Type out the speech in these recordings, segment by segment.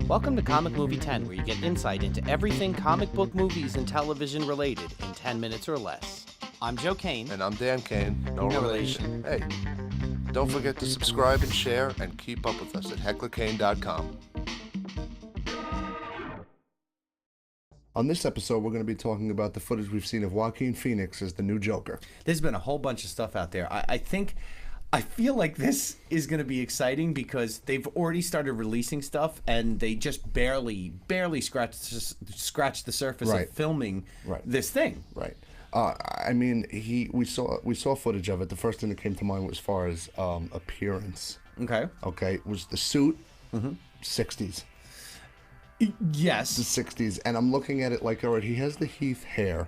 Welcome to Comic Movie 10, where you get insight into everything comic book movies and television related in 10 minutes or less. I'm Joe Kane. And I'm Dan Kane. No relation. Hey, don't forget to subscribe and share and keep up with us at hecklerkane.com. On this episode, we're going to be talking about the footage we've seen of Joaquin Phoenix as the new Joker. There's been a whole bunch of stuff out there. I feel like this is going to be exciting because they've already started releasing stuff and they just barely scratched the surface of filming this thing. Right. I mean, we saw footage of it. The first thing that came to mind as far as appearance. Okay, was the suit, 60s. Yes. The 60s. And I'm looking at it like, all right, he has the Heath hair,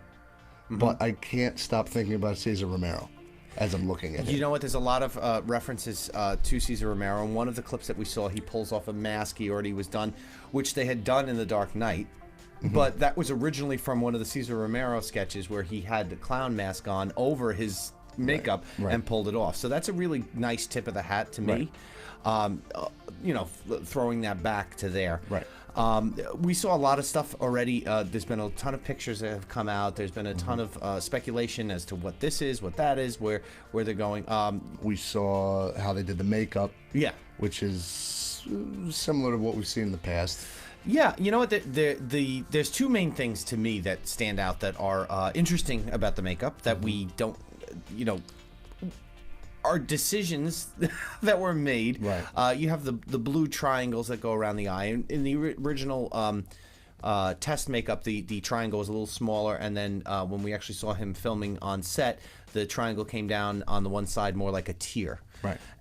but I can't stop thinking about Cesar Romero as I'm looking at it. You know what? There's a lot of references to Cesar Romero. In one of the clips that we saw, he pulls off a mask he already was done, which they had done in The Dark Knight. But that was originally from one of the Cesar Romero sketches where he had the clown mask on over his makeup and pulled it off. So that's a really nice tip of the hat to me. Throwing that back to there. We saw a lot of stuff already. There's been a ton of pictures that have come out. There's been a ton of speculation as to what this is, what that is, where they're going. We saw how they did the makeup. Yeah. Which is similar to what we've seen in the past. Yeah, you know what? There's two main things to me that stand out that are interesting about the makeup that we don't, are decisions that were made. You have the blue triangles that go around the eye. In the original test makeup, the triangle was a little smaller, and then when we actually saw him filming on set, the triangle came down on the one side more like a tear.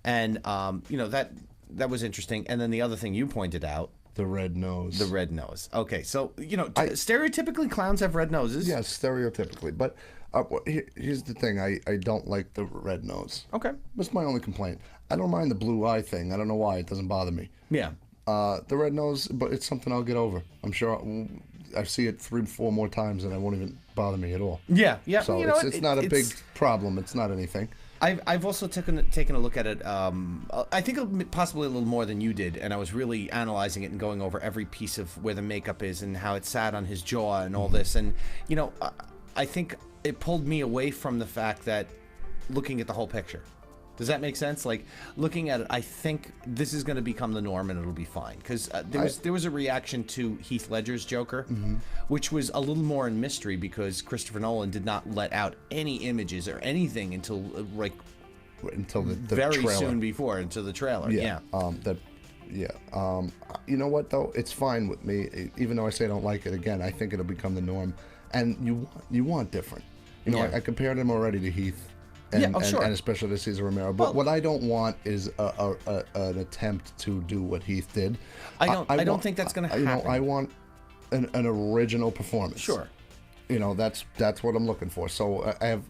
And that was interesting. And then the other thing you pointed out. The red nose. The red nose. Okay, so, stereotypically clowns have red noses. Yes, stereotypically. But here's the thing. I don't like the red nose. Okay. That's my only complaint. I don't mind the blue eye thing. I don't know why. It doesn't bother me. Yeah. The red nose, but it's something I'll get over. I'm sure I see it 3-4 more times and it won't even bother me at all. Yeah. So it's not a big problem. It's not anything. I've also taken a look at it. I think possibly a little more than you did, and I was really analyzing it and going over every piece of where the makeup is and how it sat on his jaw and all this. And I think it pulled me away from the fact that looking at the whole picture. Does that make sense? Like, looking at it, I think this is going to become the norm and it'll be fine. Because there was a reaction to Heath Ledger's Joker, which was a little more in mystery because Christopher Nolan did not let out any images or anything until the very trailer. Soon before, into the trailer. Yeah. You know what, though? It's fine with me. Even though I say I don't like it, again, I think it'll become the norm. And you want different. I compared him already to Heath. And especially to Cesar Romero. But what I don't want is an attempt to do what Heath did. I don't think that's going to happen. I want an original performance. Sure. That's what I'm looking for. So I have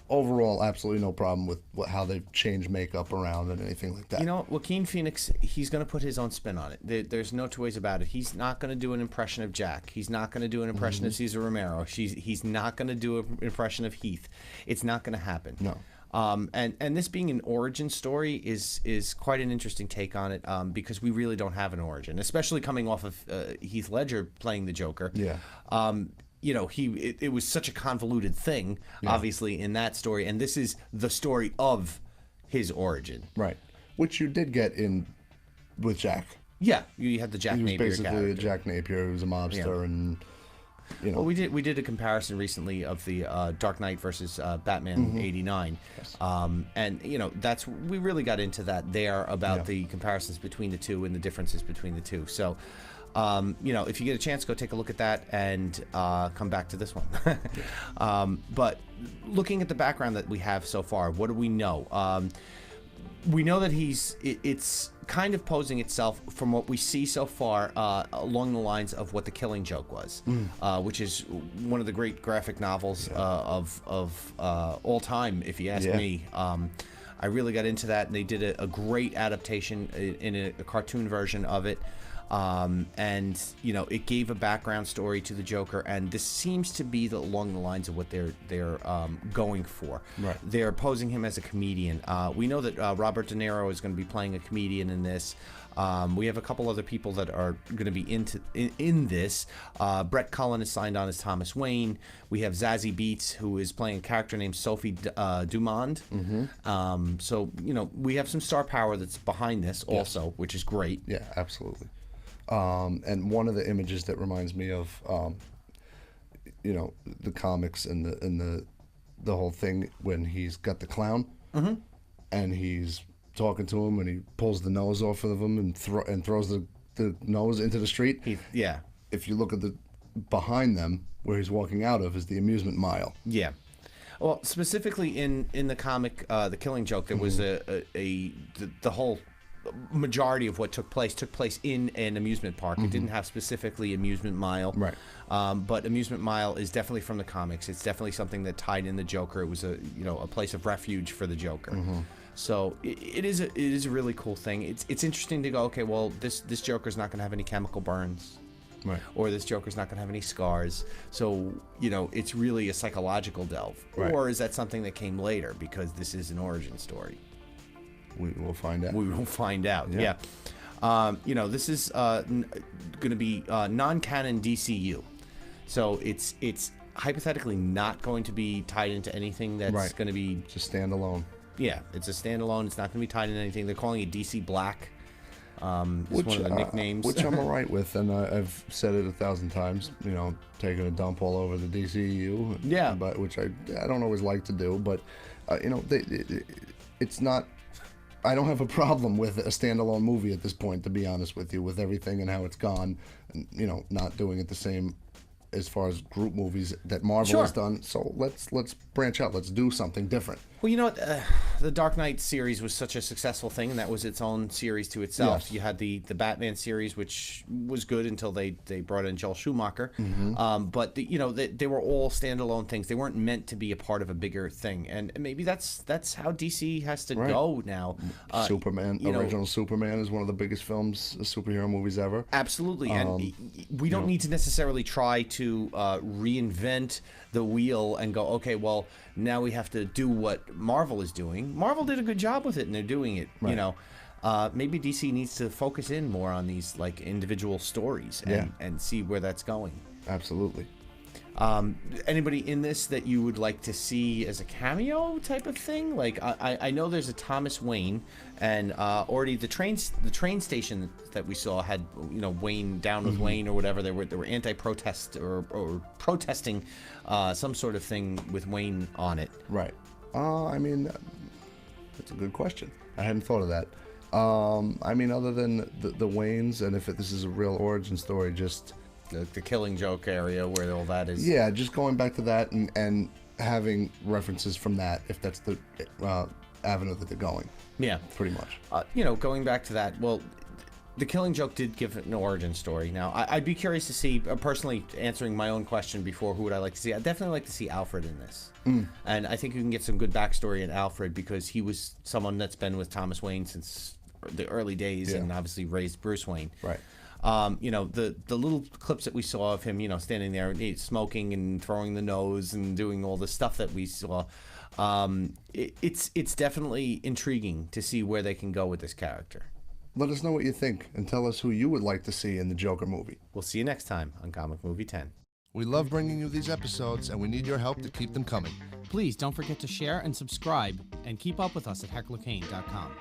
overall absolutely no problem with how they've changed makeup around and anything like that. Joaquin Phoenix, he's going to put his own spin on it. There's no two ways about it. He's not going to do an impression of Jack. He's not going to do an impression of Cesar Romero. He's not going to do an impression of Heath. It's not going to happen. No. And this being an origin story is quite an interesting take on it because we really don't have an origin, especially coming off of Heath Ledger playing the Joker. Yeah. It was such a convoluted thing, obviously, in that story, and this is the story of his origin. Right. Which you did get with Jack. Yeah, you had the Jack Napier character. He was basically Jack Napier, who was a mobster, and Well, we did a comparison recently of the Dark Knight versus Batman '89, and we really got into that there about the comparisons between the two and the differences between the two. So, if you get a chance, go take a look at that and come back to this one. But looking at the background that we have so far, what do we know? We know that it's kind of posing itself from what we see so far along the lines of what The Killing Joke was, which is one of the great graphic novels of all time, if you ask me. I really got into that, and they did a great adaptation in a cartoon version of it. And it gave a background story to the Joker, and this seems to be along the lines of what they're going for. Right. They're posing him as a comedian. We know that Robert De Niro is going to be playing a comedian in this. We have a couple other people that are going to be in this. Brett Cullen is signed on as Thomas Wayne. We have Zazie Beetz, who is playing a character named Sophie Dumond. So, we have some star power that's behind this also, which is great. Yeah, absolutely. And one of the images that reminds me of, the comics and the whole thing when he's got the clown and he's talking to him and he pulls the nose off of him and throws the nose into the street. If you look at the behind them where he's walking out of is the amusement mile. Yeah. Well, specifically in the comic, The Killing Joke, there was the whole majority of what took place in an amusement park. It didn't have specifically amusement mile, right? But amusement mile is definitely from the comics. It's definitely something that tied in the Joker. It was a place of refuge for the Joker. So it is a really cool thing. It's interesting to go, okay, well, this Joker's not going to have any chemical burns. Right. Or this Joker's not going to have any scars. So, it's really a psychological delve. Right. Or is that something that came later because this is an origin story? We will find out. We will find out, yeah. This is going to be non-canon DCU. So it's hypothetically not going to be tied into anything that's going to be... It's a standalone. Yeah, it's a standalone. It's not going to be tied into anything. They're calling it DC Black. It's one of the nicknames. Which I'm all right with, and I've said it 1,000 times, taking a dump all over the DCEU. Yeah. But which I don't always like to do, but, it's not... I don't have a problem with a standalone movie at this point, to be honest with you, with everything and how it's gone, and, not doing it the same as far as group movies that Marvel has done. So let's branch out. Let's do something different. Well, the Dark Knight series was such a successful thing, and that was its own series to itself. Yes. You had the Batman series, which was good until they brought in Joel Schumacher. But they were all standalone things. They weren't meant to be a part of a bigger thing, and maybe that's how DC has to go now. Superman, original Superman is one of the biggest superhero movies ever. Absolutely, and we don't need to necessarily try to reinvent the wheel and go, okay, well, now we have to do what Marvel is doing. Marvel did a good job with it, and they're doing it. Right. Maybe DC needs to focus in more on these like individual stories and see where that's going. Absolutely. Anybody in this that you would like to see as a cameo type of thing? Like I know there's a Thomas Wayne, and already the train station that we saw had Wayne down with Wayne or whatever. They were anti-protest or protesting some sort of thing with Wayne on it. Right. I mean, that's a good question. I hadn't thought of that. I mean, other than the Waynes, and if this is a real origin story, just the Killing Joke area where all that is. Yeah, just going back to that and having references from that, if that's the avenue that they're going. Yeah, pretty much. Going back to that, well, the Killing Joke did give an origin story. Now, I'd be curious to see, personally, answering my own question before, who would I like to see? I'd definitely like to see Alfred in this. And I think you can get some good backstory in Alfred because he was someone that's been with Thomas Wayne since the early days and obviously raised Bruce Wayne. Right. The little clips that we saw of him, standing there smoking and throwing the nose and doing all the stuff that we saw, it's definitely intriguing to see where they can go with this character. Let us know what you think and tell us who you would like to see in the Joker movie. We'll see you next time on Comic Movie 10. We love bringing you these episodes, and we need your help to keep them coming. Please don't forget to share and subscribe, and keep up with us at hecklacane.com.